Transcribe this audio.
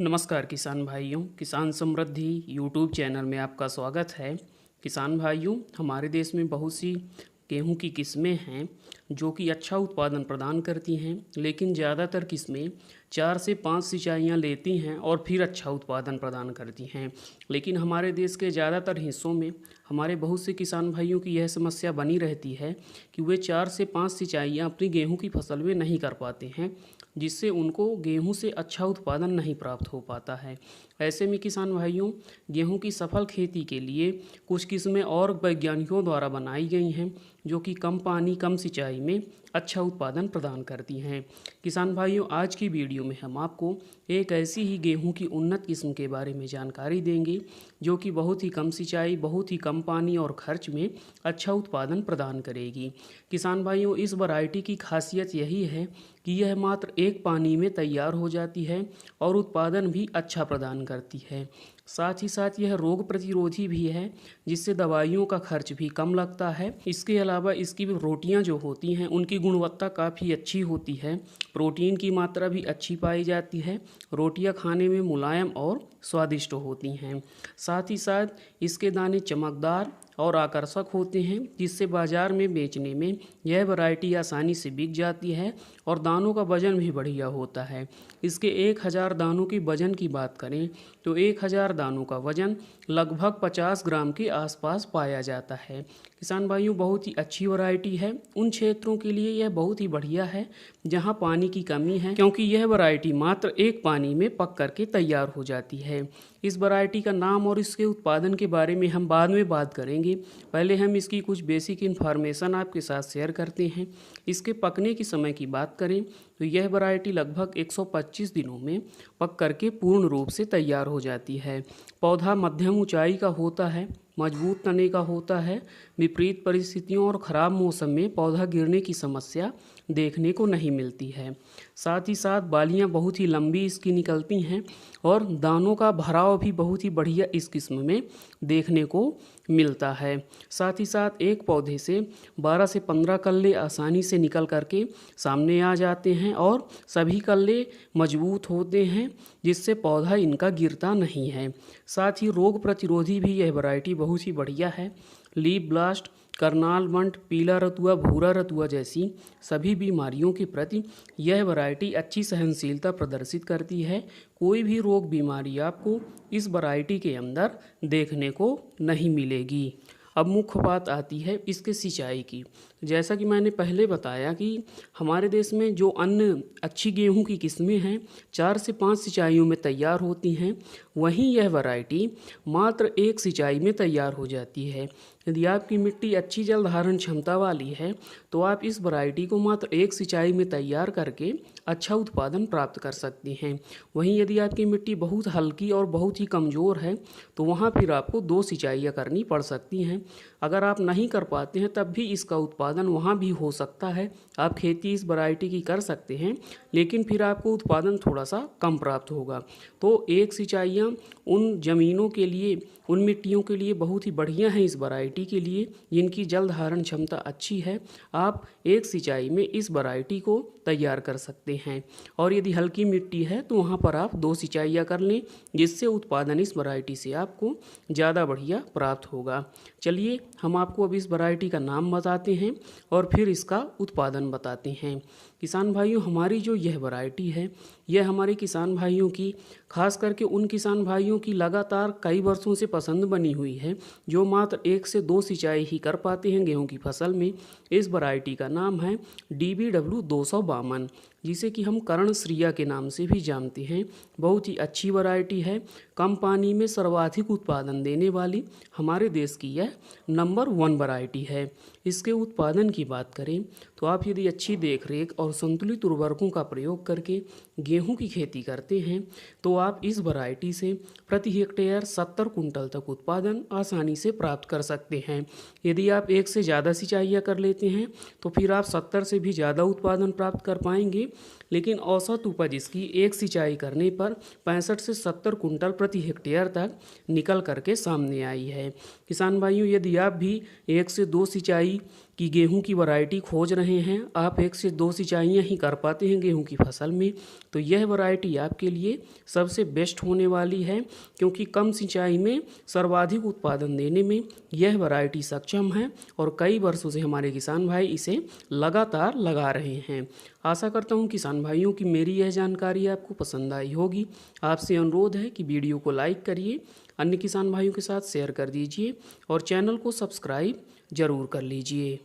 नमस्कार किसान भाइयों, किसान समृद्धि यूट्यूब चैनल में आपका स्वागत है। किसान भाइयों, हमारे देश में बहुत सी गेहूं की किस्में हैं जो कि अच्छा उत्पादन प्रदान करती हैं, लेकिन ज़्यादातर किस्में 4 से 5 सिंचाइयाँ लेती हैं और फिर अच्छा उत्पादन प्रदान करती हैं। लेकिन हमारे देश के ज़्यादातर हिस्सों में हमारे बहुत से किसान भाइयों की यह समस्या बनी रहती है कि वे 4 से 5 सिंचाइयाँ अपनी गेहूँ की फसल में नहीं कर पाते हैं, जिससे उनको गेहूं से अच्छा उत्पादन नहीं प्राप्त हो पाता है। ऐसे में किसान भाइयों, गेहूं की सफल खेती के लिए कुछ किस्में और वैज्ञानिकों द्वारा बनाई गई हैं जो कि कम पानी कम सिंचाई में अच्छा उत्पादन प्रदान करती हैं। किसान भाइयों, आज की वीडियो में हम आपको एक ऐसी ही गेहूं की उन्नत किस्म के बारे में जानकारी देंगे जो कि बहुत ही कम सिंचाई, बहुत ही कम पानी और खर्च में अच्छा उत्पादन प्रदान करेगी। किसान भाइयों, इस वैरायटी की खासियत यही है कि यह मात्र एक पानी में तैयार हो जाती है और उत्पादन भी अच्छा प्रदान करती है। साथ ही साथ यह रोग प्रतिरोधी भी है, जिससे दवाइयों का खर्च भी कम लगता है। इसके अलावा इसकी रोटियां जो होती हैं उनकी गुणवत्ता काफ़ी अच्छी होती है, प्रोटीन की मात्रा भी अच्छी पाई जाती है, रोटियां खाने में मुलायम और स्वादिष्ट होती हैं। साथ ही साथ इसके दाने चमकदार और आकर्षक होते हैं, जिससे बाज़ार में बेचने में यह वैरायटी आसानी से बिक जाती है और दानों का वज़न भी बढ़िया होता है। इसके 1000 दानों की वज़न की बात करें तो 1000 दानों का वज़न लगभग 50 ग्राम के आसपास पाया जाता है। किसान भाइयों, बहुत ही अच्छी वैरायटी है। उन क्षेत्रों के लिए यह बहुत ही बढ़िया है जहां पानी की कमी है, क्योंकि यह वैरायटी मात्र एक पानी में पक करके तैयार हो जाती है। इस वैरायटी का नाम और इसके उत्पादन के बारे में हम बाद में बात करेंगे। पहले हम इसकी कुछ बेसिक इन्फॉर्मेशन आपके साथ शेयर करते हैं। इसके पकने की समय की बात करें तो यह वैरायटी लगभग 125 दिनों में पक करके पूर्ण रूप से तैयार हो जाती है। पौधा मध्यम ऊंचाई का होता है, मजबूत तने का होता है। विपरीत परिस्थितियों और ख़राब मौसम में पौधा गिरने की समस्या देखने को नहीं मिलती है। साथ ही साथ बालियां बहुत ही लंबी इसकी निकलती हैं और दानों का भराव भी बहुत ही बढ़िया इस किस्म में देखने को मिलता है। साथ ही साथ एक पौधे से 12 से 15 कल्ले आसानी से निकल करके सामने आ जाते हैं और सभी कल्ले मजबूत होते हैं, जिससे पौधा इनका गिरता नहीं है। साथ ही रोग प्रतिरोधी भी यह वैरायटी बहुत ही बढ़िया है। लीफ ब्लास्ट, करनाल वंट, पीला रतुआ, भूरा रतुआ जैसी सभी बीमारियों के प्रति यह वैरायटी अच्छी सहनशीलता प्रदर्शित करती है। कोई भी रोग बीमारी आपको इस वैरायटी के अंदर देखने को नहीं मिलेगी। अब मुख्य बात आती है इसके सिंचाई की। जैसा कि मैंने पहले बताया कि हमारे देश में जो अन्य अच्छी गेहूं की किस्में हैं 4 से 5 सिंचाइयों में तैयार होती हैं, वहीं यह वैरायटी मात्र एक सिंचाई में तैयार हो जाती है। यदि आपकी मिट्टी अच्छी जल धारण क्षमता वाली है तो आप इस वैरायटी को मात्र एक सिंचाई में तैयार करके अच्छा उत्पादन प्राप्त कर सकते हैं। वहीं यदि आपकी मिट्टी बहुत हल्की और बहुत ही कमज़ोर है तो वहाँ फिर आपको 2 सिंचाइयाँ करनी पड़ सकती हैं। अगर आप नहीं कर पाते हैं तब भी इसका उत्पादन वहाँ भी हो सकता है। आप खेती इस वैरायटी की कर सकते हैं, लेकिन फिर आपको उत्पादन थोड़ा सा कम प्राप्त होगा। तो एक सिंचाइयाँ उन ज़मीनों के लिए, उन मिट्टियों के लिए बहुत ही बढ़िया हैं इस वैरायटी के लिए जिनकी जल धारण क्षमता अच्छी है। आप एक सिंचाई में इस वैरायटी को तैयार कर सकते हैं। और यदि हल्की मिट्टी है तो वहाँ पर आप 2 सिंचाइयाँ कर लें, जिससे उत्पादन इस वैरायटी से आपको ज़्यादा बढ़िया प्राप्त होगा। चलिए हम आपको अब इस वैरायटी का नाम बताते हैं और फिर इसका उत्पादन बताते हैं। किसान भाइयों, हमारी जो यह वैरायटी है यह हमारे किसान भाइयों की, खास करके उन किसान भाइयों की52 कई वर्षों से पसंद बनी हुई है जो मात्र 1 से 2 सिंचाई ही कर पाते हैं गेहूं की फसल में। इस वैरायटी का नाम है DBW 252, जिसे कि हम कर्णश्रिया के नाम से भी जानते हैं। बहुत ही अच्छी वैरायटी है। कम पानी में सर्वाधिक उत्पादन देने वाली हमारे देश की यह नंबर 1 वैरायटी है। इसके उत्पादन की बात करें तो आप यदि अच्छी देखरेख और संतुलित उर्वरकों का प्रयोग करके गेहूं की खेती करते हैं तो आप इस वैरायटी से प्रति हेक्टेयर 70 कुंटल तक उत्पादन आसानी से प्राप्त कर सकते हैं। यदि आप एक से ज़्यादा सिंचाइयाँ कर लेते हैं तो फिर आप 70 से भी ज़्यादा उत्पादन प्राप्त कर पाएंगे, लेकिन औसत उपज इसकी एक सिंचाई करने पर 65 से 70 कुंटल प्रति हेक्टेयर तक निकल करके सामने आई है। किसान भाइयों, यदि आप भी 1 से 2 सिंचाई की गेहूं की वैरायटी खोज रहे हैं, आप 1 से 2 सिंचाइयाँ ही कर पाते हैं गेहूं की फसल में, तो यह वैरायटी आपके लिए सबसे बेस्ट होने वाली है, क्योंकि कम सिंचाई में सर्वाधिक उत्पादन देने में यह वैरायटी सक्षम है और कई वर्षों से हमारे किसान भाई इसे लगातार लगा रहे हैं। आशा करता हूँ किसान भाइयों की मेरी यह जानकारी आपको पसंद आई होगी। आपसे अनुरोध है कि वीडियो को लाइक करिए, अन्य किसान भाइयों के साथ शेयर कर दीजिए और चैनल को सब्सक्राइब जरूर कर लीजिए।